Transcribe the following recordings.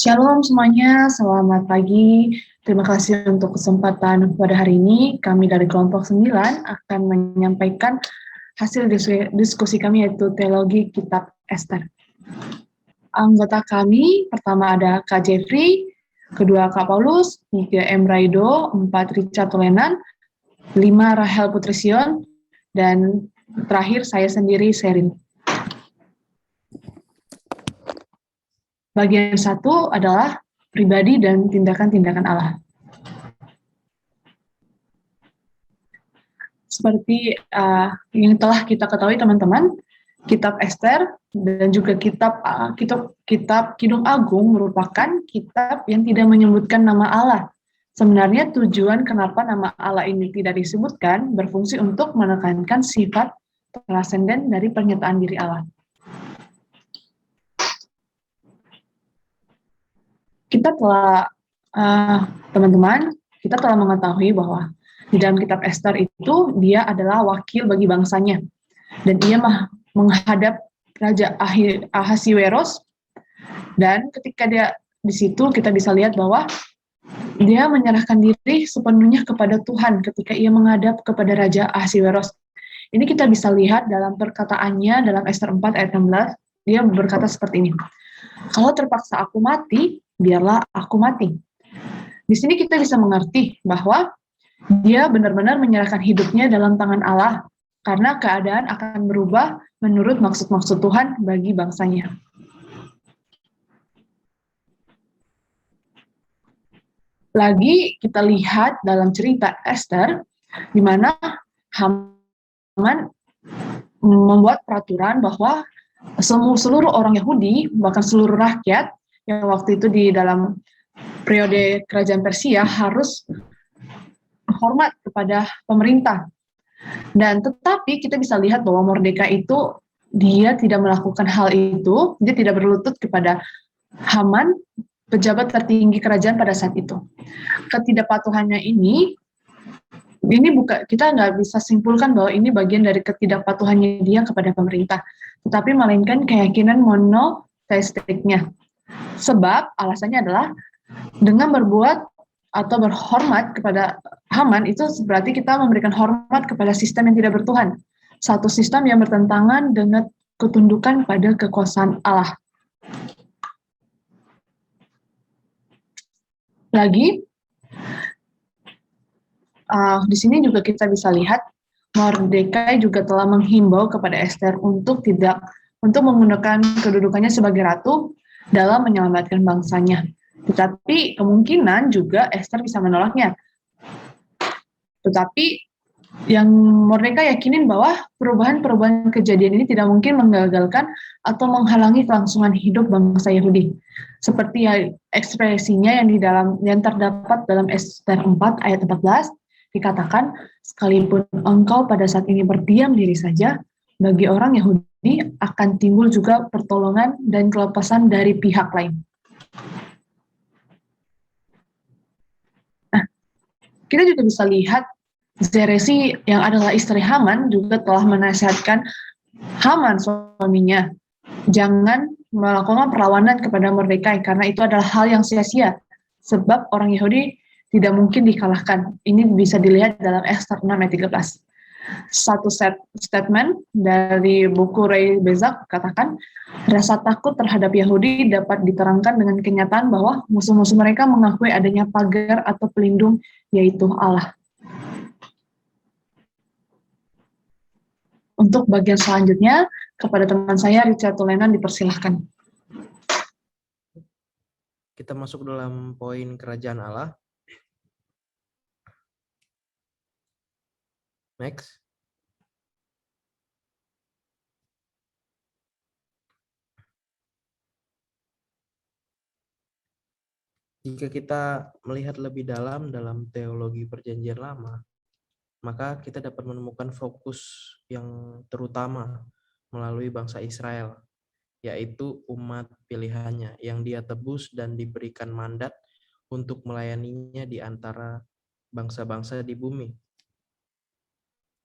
Shalom semuanya, selamat pagi. Terima kasih untuk kesempatan pada hari ini. Kami dari kelompok 9 akan menyampaikan hasil diskusi kami yaitu teologi kitab Ester. Anggota kami pertama ada Kak Jeffrey, kedua Kak Paulus, 3 M. Raido, 4 Richard Tolenan, 5 Rahel Putrision, dan terakhir saya sendiri Sherin. Bagian 1 adalah pribadi dan tindakan-tindakan Allah. Seperti yang telah kita ketahui teman-teman, kitab Ester dan juga kitab Kidung Agung merupakan kitab yang tidak menyebutkan nama Allah. Sebenarnya tujuan kenapa nama Allah ini tidak disebutkan berfungsi untuk menekankan sifat transenden dari pernyataan diri Allah. Kita telah mengetahui bahwa di dalam kitab Ester itu dia adalah wakil bagi bangsanya dan ia menghadap Raja Ahasiweros, dan ketika dia di situ kita bisa lihat bahwa dia menyerahkan diri sepenuhnya kepada Tuhan ketika ia menghadap kepada Raja Ahasiweros. Ini kita bisa lihat dalam perkataannya dalam Ester 4 ayat 16, dia berkata seperti ini, "Kalau terpaksa aku mati, biarlah aku mati." Di sini kita bisa mengerti bahwa dia benar-benar menyerahkan hidupnya dalam tangan Allah, karena keadaan akan berubah menurut maksud-maksud Tuhan bagi bangsanya. Lagi kita lihat dalam cerita Ester, di mana Haman membuat peraturan bahwa seluruh orang Yahudi, bahkan seluruh rakyat yang waktu itu di dalam periode kerajaan Persia harus hormat kepada pemerintah. Dan tetapi kita bisa lihat bahwa Mordekai itu dia tidak melakukan hal itu, dia tidak berlutut kepada Haman, pejabat tertinggi kerajaan pada saat itu. Ketidakpatuhannya ini kita nggak bisa simpulkan bahwa ini bagian dari ketidakpatuhannya dia kepada pemerintah, tetapi melainkan keyakinan monoteistiknya. Sebab alasannya adalah dengan berbuat atau berhormat kepada Haman itu berarti kita memberikan hormat kepada sistem yang tidak bertuhan, satu sistem yang bertentangan dengan ketundukan pada kekuasaan Allah. Lagi, di sini juga kita bisa lihat Mordekai juga telah menghimbau kepada Ester untuk menggunakan kedudukannya sebagai ratu dalam menyelamatkan bangsanya. Tetapi kemungkinan juga Ester bisa menolaknya. Tetapi yang Mordekai yakinin bahwa perubahan-perubahan kejadian ini tidak mungkin menggagalkan atau menghalangi kelangsungan hidup bangsa Yahudi. Seperti ekspresinya yang terdapat dalam Ester 4 ayat 14, dikatakan, "Sekalipun engkau pada saat ini berdiam diri saja, bagi orang Yahudi akan timbul juga pertolongan dan kelepasan dari pihak lain." Nah, kita juga bisa lihat Zeresi yang adalah istri Haman juga telah menasihatkan Haman suaminya jangan melakukan perlawanan kepada Mordekai karena itu adalah hal yang sia-sia sebab orang Yahudi tidak mungkin dikalahkan. Ini bisa dilihat dalam Ester 6 ayat 13. Satu statement dari buku Ray Bezak katakan, rasa takut terhadap Yahudi dapat diterangkan dengan kenyataan bahwa musuh-musuh mereka mengakui adanya pagar atau pelindung, yaitu Allah. Untuk bagian selanjutnya, kepada teman saya Richard Tolenan dipersilahkan. Kita masuk dalam poin kerajaan Allah. Next. Jika kita melihat lebih dalam teologi Perjanjian Lama, maka kita dapat menemukan fokus yang terutama melalui bangsa Israel, yaitu umat pilihannya yang dia tebus dan diberikan mandat untuk melayaninya di antara bangsa-bangsa di bumi.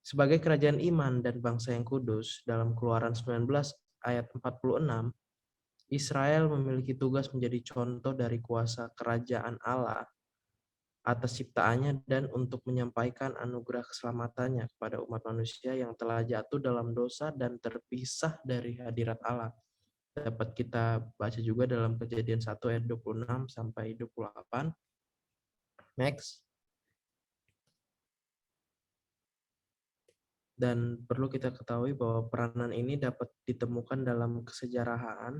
Sebagai kerajaan iman dan bangsa yang kudus, dalam Keluaran 19 ayat 46, Israel memiliki tugas menjadi contoh dari kuasa kerajaan Allah atas ciptaannya dan untuk menyampaikan anugerah keselamatannya kepada umat manusia yang telah jatuh dalam dosa dan terpisah dari hadirat Allah. Dapat kita baca juga dalam Kejadian 1 ayat 26 sampai 28. Next. Dan perlu kita ketahui bahwa peranan ini dapat ditemukan dalam kesejarahan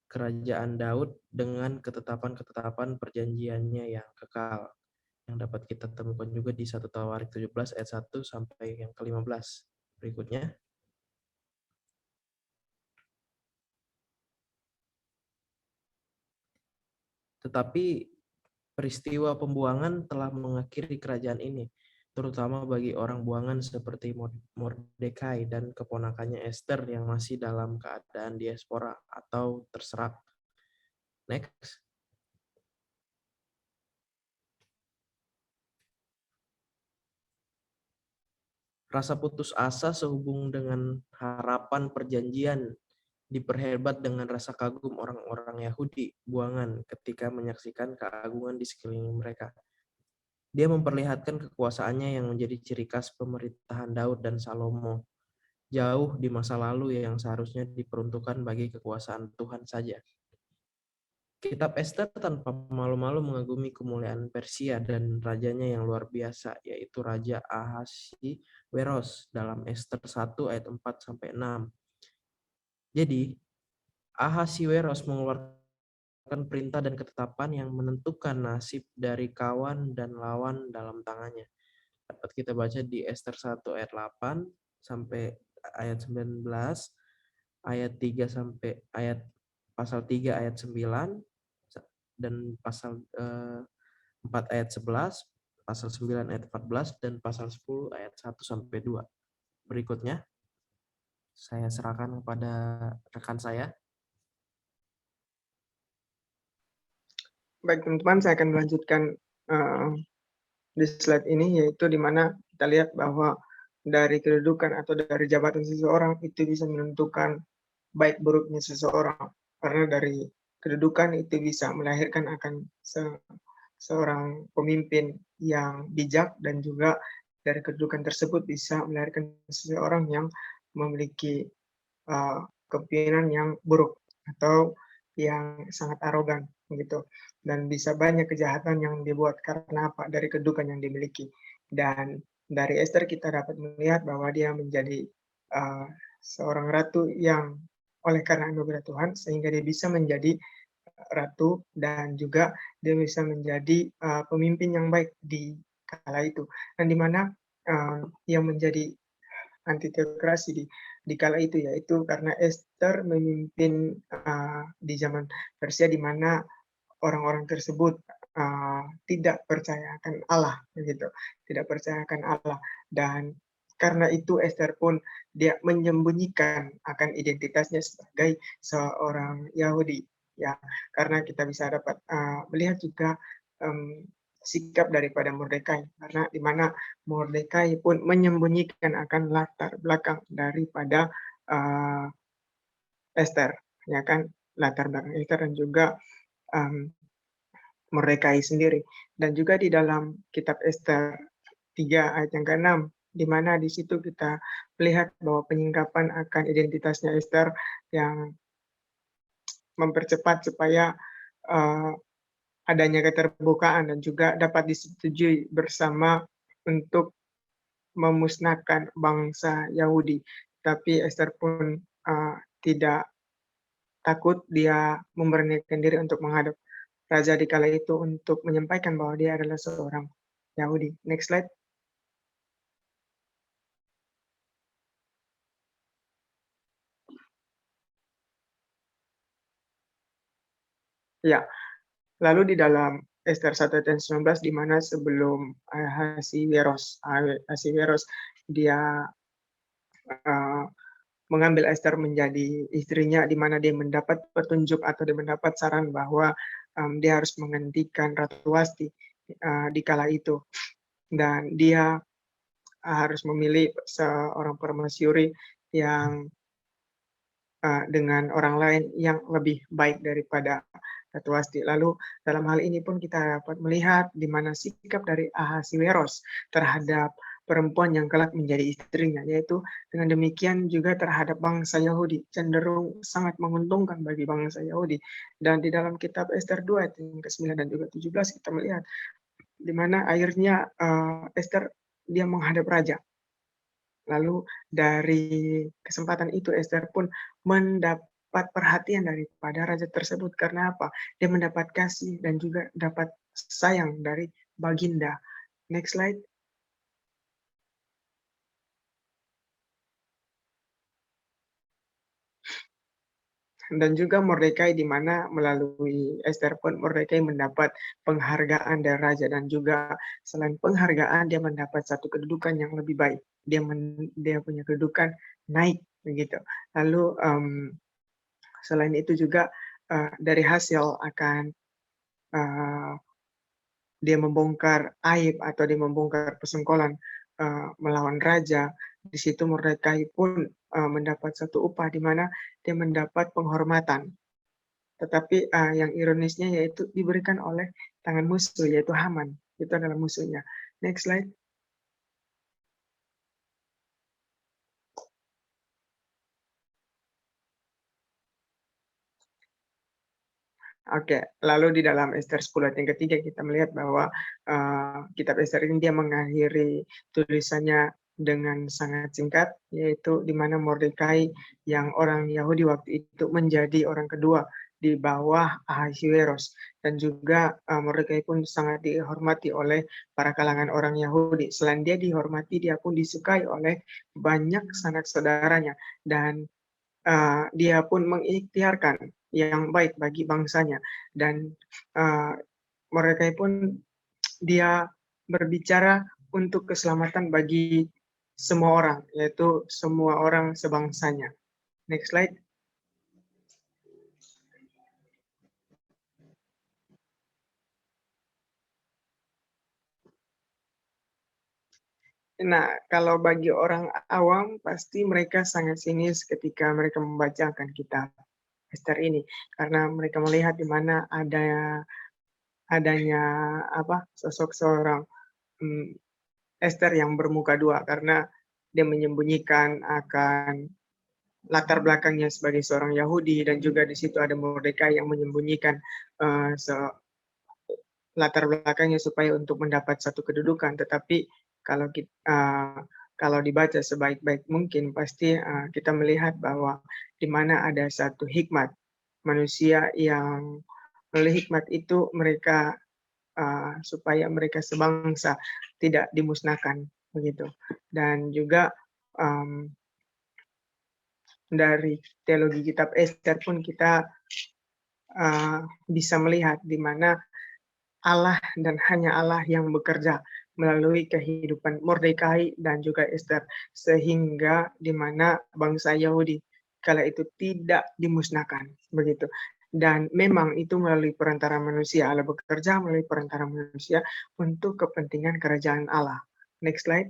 kerajaan Daud dengan ketetapan-ketetapan perjanjiannya yang kekal, yang dapat kita temukan juga di 1 Tawarik 17 ayat 1 sampai yang ke-15. Berikutnya. Tetapi peristiwa pembuangan telah mengakhiri kerajaan ini, terutama bagi orang buangan seperti Mordekai dan keponakannya Esther yang masih dalam keadaan diaspora atau terserak. Next. Rasa putus asa sehubung dengan harapan perjanjian diperhebat dengan rasa kagum orang-orang Yahudi buangan ketika menyaksikan keagungan di sekeliling mereka. Dia memperlihatkan kekuasaannya yang menjadi ciri khas pemerintahan Daud dan Salomo, jauh di masa lalu yang seharusnya diperuntukkan bagi kekuasaan Tuhan saja. Kitab Ester tanpa malu-malu mengagumi kemuliaan Persia dan rajanya yang luar biasa, yaitu Raja Ahasiweros dalam Ester 1 ayat 4 sampai 6. Jadi, Ahasiweros mengeluarkan perintah dan ketetapan yang menentukan nasib dari kawan dan lawan dalam tangannya. Dapat kita baca di Ester 1 ayat 8 sampai ayat 19, ayat 3 sampai pasal 3 ayat 9, dan pasal 4 ayat 11, pasal 9 ayat 14, dan pasal 10 ayat 1 sampai 2. Berikutnya, saya serahkan kepada rekan saya. Baik teman-teman, saya akan melanjutkan di slide ini, yaitu di mana kita lihat bahwa dari kedudukan atau dari jabatan seseorang itu bisa menentukan baik buruknya seseorang. Karena dari kedudukan itu bisa melahirkan akan seorang pemimpin yang bijak, dan juga dari kedudukan tersebut bisa melahirkan seseorang yang memiliki kepemimpinan yang buruk atau yang sangat arogan gitu, dan bisa banyak kejahatan yang dibuat karena apa? Dari kedudukan yang dimiliki. Dan dari Esther kita dapat melihat bahwa dia menjadi seorang ratu yang oleh karena anugerah Tuhan sehingga dia bisa menjadi ratu, dan juga dia bisa menjadi pemimpin yang baik di kala itu, dan di mana yang menjadi anti teokrasi di kala itu, yaitu karena Esther memimpin di zaman Persia di mana orang-orang tersebut tidak percaya akan Allah, begitu, tidak percaya akan Allah, dan karena itu Esther pun dia menyembunyikan akan identitasnya sebagai seorang Yahudi, ya, karena kita bisa dapat melihat juga sikap daripada Mordekai, karena di mana Mordekai pun menyembunyikan akan latar belakang daripada Esther, ya kan, latar belakang Esther dan juga Mordekai sendiri. Dan juga di dalam kitab Esther 3 ayat yang ke-6, di mana di situ kita melihat bahwa penyingkapan akan identitasnya Esther yang mempercepat supaya adanya keterbukaan dan juga dapat disetujui bersama untuk memusnahkan bangsa Yahudi. Tapi Esther pun tidak takut, dia memberanikan diri untuk menghadap raja di kala itu untuk menyampaikan bahwa dia adalah seorang Yahudi. Next slide. Ya, lalu di dalam Esther 1 ayat 19, di mana sebelum Ahasiweros dia mengambil Esther menjadi istrinya, di mana dia mendapat petunjuk atau dia mendapat saran bahwa dia harus menggantikan Ratu Wasti di kala itu, dan dia harus memilih seorang permasyuri yang dengan orang lain yang lebih baik daripada Ratu Wasti. Lalu dalam hal ini pun kita dapat melihat di mana sikap dari Ahasiweros terhadap perempuan yang kelak menjadi istrinya, yaitu dengan demikian juga terhadap bangsa Yahudi, cenderung sangat menguntungkan bagi bangsa Yahudi. Dan di dalam kitab Ester 2 ayat yang ke-9 dan juga 17 kita melihat di mana akhirnya Ester dia menghadap raja. Lalu dari kesempatan itu Ester pun mendapat perhatian daripada raja tersebut. Karena apa? Dia mendapat kasih dan juga dapat sayang dari baginda. Next slide. Dan juga Mordekai, di mana melalui Ester pun Mordekai mendapat penghargaan dari raja, dan juga selain penghargaan dia mendapat satu kedudukan yang lebih baik. Dia punya kedudukan naik begitu. Lalu selain itu juga dari hasil akan dia membongkar aib atau dia membongkar persengkolan melawan raja, di situ Mordekai pun mendapat satu upah di mana dia mendapat penghormatan. Tetapi yang ironisnya yaitu diberikan oleh tangan musuh, yaitu Haman. Itu adalah musuhnya. Next slide. Oke, lalu di dalam Ester 10 ayat yang ketiga kita melihat bahwa kitab Ester ini dia mengakhiri tulisannya dengan sangat singkat, yaitu di mana Mordekai yang orang Yahudi waktu itu menjadi orang kedua di bawah Ahasiweros, dan juga Mordekai pun sangat dihormati oleh para kalangan orang Yahudi. Selain dia dihormati, dia pun disukai oleh banyak sanak saudaranya, dan dia pun mengikhtiarkan yang baik bagi bangsanya, dan mereka pun dia berbicara untuk keselamatan bagi semua orang, yaitu semua orang sebangsanya. Next slide. Nah, kalau bagi orang awam pasti mereka sangat sinis ketika mereka membacakan kitab Ester ini, karena mereka melihat di mana adanya sosok seorang Ester yang bermuka dua, karena dia menyembunyikan akan latar belakangnya sebagai seorang Yahudi, dan juga di situ ada Mordekai yang menyembunyikan latar belakangnya supaya untuk mendapat satu kedudukan. Tetapi kalau dibaca sebaik-baik mungkin, pasti kita melihat bahwa di mana ada satu hikmat manusia yang melalui hikmat itu mereka supaya mereka sebangsa tidak dimusnahkan begitu. Dan juga dari teologi kitab Ester pun kita bisa melihat di mana Allah dan hanya Allah yang bekerja melalui kehidupan Mordekai dan juga Ester, sehingga di mana bangsa Yahudi kala itu tidak dimusnahkan begitu. Dan memang itu melalui perantara manusia, Allah bekerja melalui perantara manusia untuk kepentingan kerajaan Allah. Next slide.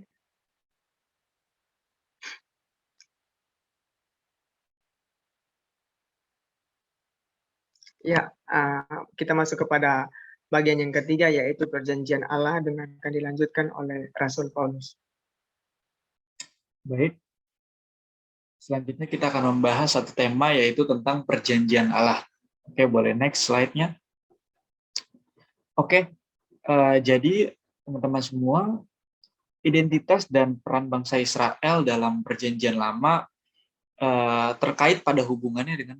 Ya, kita masuk kepada bagian yang ketiga, yaitu perjanjian Allah, dengan akan dilanjutkan oleh Rasul Paulus. Baik. Selanjutnya kita akan membahas satu tema, yaitu tentang perjanjian Allah. Oke, boleh next slide-nya. Oke, jadi teman-teman semua, identitas dan peran bangsa Israel dalam perjanjian lama terkait pada hubungannya dengan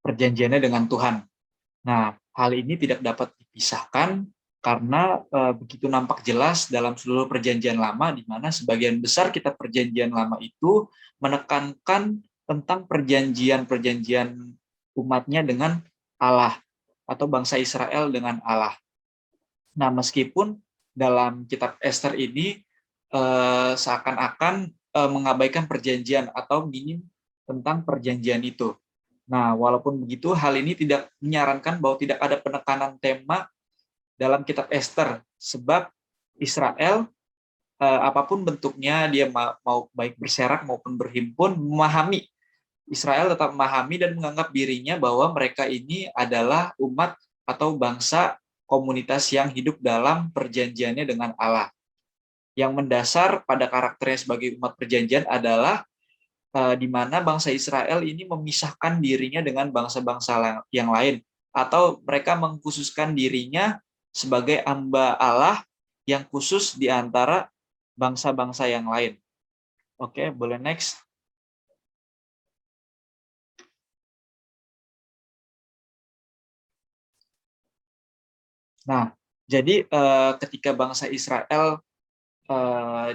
perjanjiannya dengan Tuhan. Nah, hal ini tidak dapat dipisahkan karena begitu nampak jelas dalam seluruh perjanjian lama, di mana sebagian besar kitab perjanjian lama itu menekankan tentang perjanjian-perjanjian umatnya dengan Allah atau bangsa Israel dengan Allah. Nah, meskipun dalam kitab Ester ini seakan-akan mengabaikan perjanjian atau minim tentang perjanjian itu. Nah, walaupun begitu, hal ini tidak menyarankan bahwa tidak ada penekanan tema dalam kitab Ester, sebab Israel apapun bentuknya, dia mau baik berserak maupun berhimpun, memahami Israel tetap memahami dan menganggap dirinya bahwa mereka ini adalah umat atau bangsa komunitas yang hidup dalam perjanjiannya dengan Allah. Yang mendasar pada karakternya sebagai umat perjanjian adalah di mana bangsa Israel ini memisahkan dirinya dengan bangsa-bangsa yang lain, atau mereka mengkhususkan dirinya sebagai hamba Allah yang khusus di antara bangsa-bangsa yang lain. Oke, boleh next. Nah, jadi ketika bangsa Israel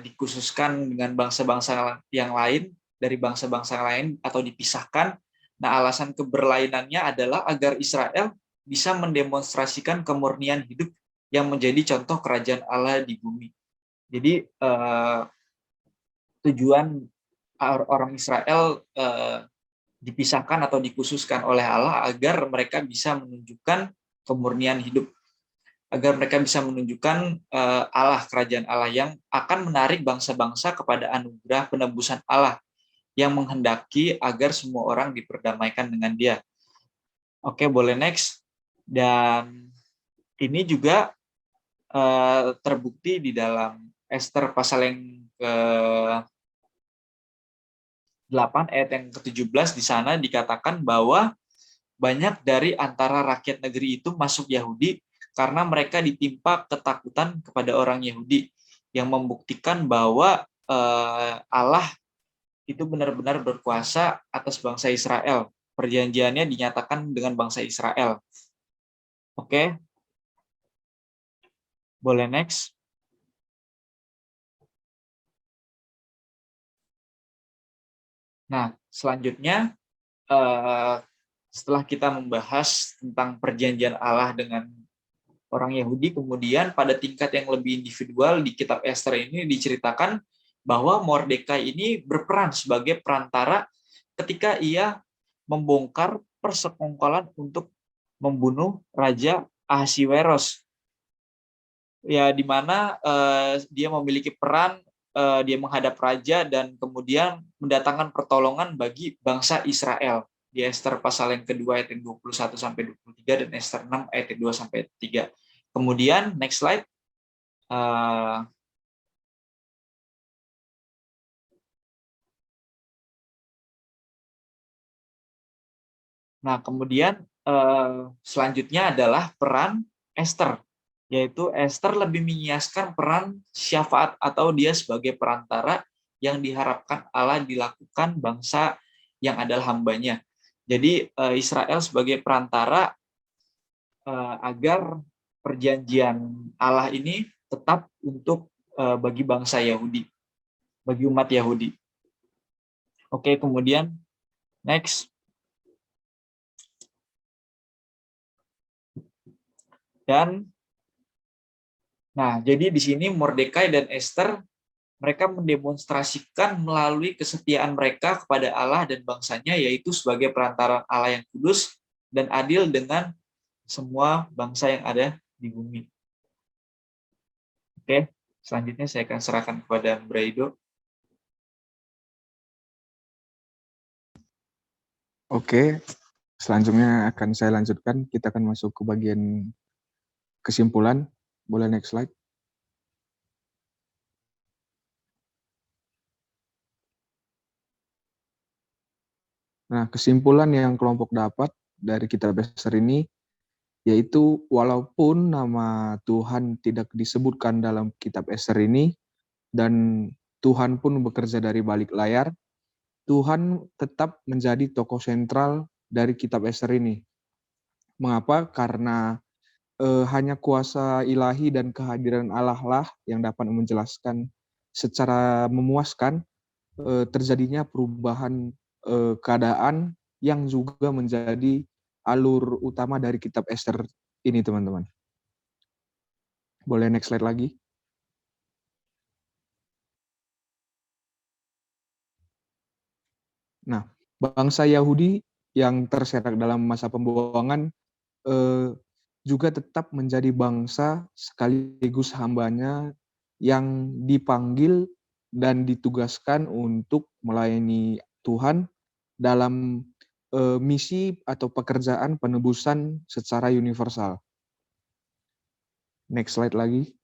dikhususkan dengan bangsa-bangsa yang lain, dari bangsa-bangsa lain atau dipisahkan, nah alasan keberlainannya adalah agar Israel bisa mendemonstrasikan kemurnian hidup yang menjadi contoh kerajaan Allah di bumi. Jadi tujuan orang Israel dipisahkan atau dikhususkan oleh Allah agar mereka bisa menunjukkan kemurnian hidup, agar mereka bisa menunjukkan Allah, kerajaan Allah yang akan menarik bangsa-bangsa kepada anugerah penebusan Allah yang menghendaki agar semua orang diperdamaikan dengan Dia. Oke, boleh next. Dan ini juga terbukti di dalam Ester pasal yang ke-8 ayat yang ke-17. Di sana dikatakan bahwa banyak dari antara rakyat negeri itu masuk Yahudi karena mereka ditimpa ketakutan kepada orang Yahudi, yang membuktikan bahwa Allah itu benar-benar berkuasa atas bangsa Israel. Perjanjiannya dinyatakan dengan bangsa Israel. Oke. Boleh next. Nah, selanjutnya setelah kita membahas tentang perjanjian Allah dengan orang Yahudi, kemudian pada tingkat yang lebih individual di kitab Ester ini diceritakan bahwa Mordekai ini berperan sebagai perantara ketika ia membongkar persekongkolan untuk membunuh Raja Ahasiweros. Ya, di mana dia memiliki peran, dia menghadap raja dan kemudian mendatangkan pertolongan bagi bangsa Israel. Di Ester pasal yang kedua ayat 21 sampai 23 dan Ester 6 ayat 2 sampai 3. Kemudian next slide. Nah, kemudian selanjutnya adalah peran Ester, yaitu Ester lebih menyiaskan peran syafaat atau dia sebagai perantara yang diharapkan Allah dilakukan bangsa yang adalah hambanya. Jadi Israel sebagai perantara agar perjanjian Allah ini tetap untuk bagi bangsa Yahudi, bagi umat Yahudi. Oke, kemudian next. Dan nah, jadi di sini Mordekai dan Ester mereka mendemonstrasikan melalui kesetiaan mereka kepada Allah dan bangsanya, yaitu sebagai perantara Allah yang kudus dan adil dengan semua bangsa yang ada di bumi. Oke, selanjutnya saya akan serahkan kepada Braido. Oke, selanjutnya akan saya lanjutkan. Kita akan masuk ke bagian kesimpulan. Boleh next slide. Nah, kesimpulan yang kelompok dapat dari kitab Ester ini, yaitu walaupun nama Tuhan tidak disebutkan dalam kitab Ester ini, dan Tuhan pun bekerja dari balik layar, Tuhan tetap menjadi tokoh sentral dari kitab Ester ini. Mengapa? Karena hanya kuasa ilahi dan kehadiran Allah lah yang dapat menjelaskan secara memuaskan terjadinya perubahan keadaan yang juga menjadi alur utama dari kitab Ester ini, teman-teman. Boleh next slide lagi. Nah, bangsa Yahudi yang terserak dalam masa pembuangan juga tetap menjadi bangsa sekaligus hambanya yang dipanggil dan ditugaskan untuk melayani Tuhan dalam misi atau pekerjaan penebusan secara universal. Next slide lagi.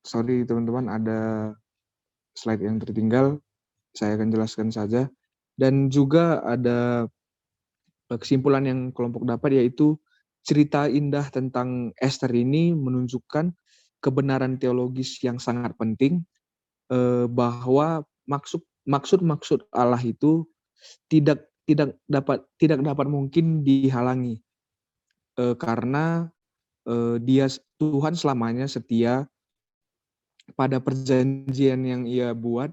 Sorry teman-teman, ada slide yang tertinggal. Saya akan jelaskan saja. Dan juga ada kesimpulan yang kelompok dapat, yaitu cerita indah tentang Esther ini menunjukkan kebenaran teologis yang sangat penting, bahwa maksud Allah itu tidak dapat mungkin dihalangi, karena Tuhan selamanya setia pada perjanjian yang Ia buat,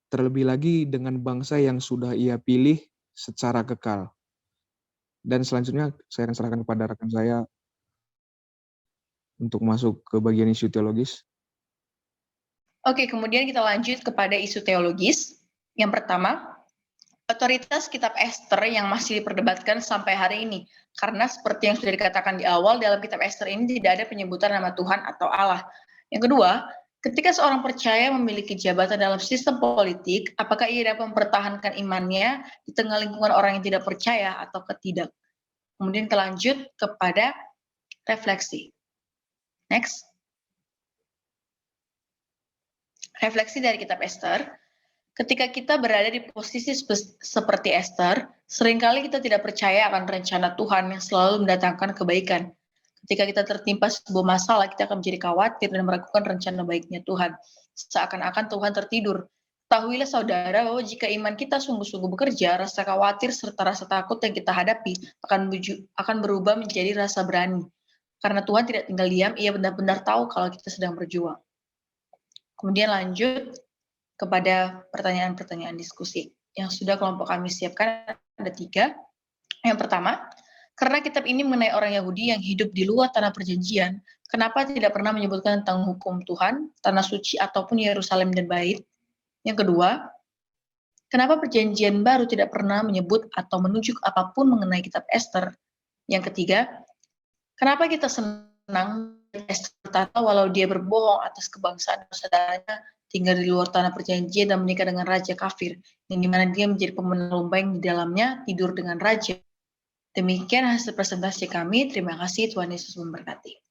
terlebih lagi dengan bangsa yang sudah Ia pilih secara kekal. Dan selanjutnya saya akan serahkan kepada rekan saya untuk masuk ke bagian isu teologis. Oke, kemudian kita lanjut kepada isu teologis. Yang pertama, otoritas kitab Esther yang masih diperdebatkan sampai hari ini. Karena seperti yang sudah dikatakan di awal, dalam kitab Esther ini tidak ada penyebutan nama Tuhan atau Allah. Yang kedua, ketika seorang percaya memiliki jabatan dalam sistem politik, apakah ia dapat mempertahankan imannya di tengah lingkungan orang yang tidak percaya atau tidak? Kemudian kita lanjut kepada refleksi. Next. Refleksi dari kitab Esther. Ketika kita berada di posisi seperti Esther, seringkali kita tidak percaya akan rencana Tuhan yang selalu mendatangkan kebaikan. Ketika kita tertimpa sebuah masalah, kita akan menjadi khawatir dan meragukan rencana baiknya Tuhan. Seakan-akan Tuhan tertidur. Ketahuilah saudara bahwa jika iman kita sungguh-sungguh bekerja, rasa khawatir serta rasa takut yang kita hadapi akan berubah menjadi rasa berani. Karena Tuhan tidak tinggal diam, Ia benar-benar tahu kalau kita sedang berjuang. Kemudian lanjut kepada pertanyaan-pertanyaan diskusi yang sudah kelompok kami siapkan, ada 3. Yang pertama, karena kitab ini mengenai orang Yahudi yang hidup di luar tanah perjanjian, kenapa tidak pernah menyebutkan tentang hukum Tuhan, tanah suci ataupun Yerusalem dan bait? Yang kedua, kenapa perjanjian baru tidak pernah menyebut atau menunjuk apapun mengenai kitab Esther? Yang ketiga, kenapa kita senang Esther berkata walau dia berbohong atas kebangsaan saudaranya, tinggal di luar tanah perjanjian dan menikah dengan raja kafir, yang dimana dia menjadi pemenang lomba yang di dalamnya tidur dengan raja. Demikian hasil presentasi kami. Terima kasih, Tuhan Yesus memberkati.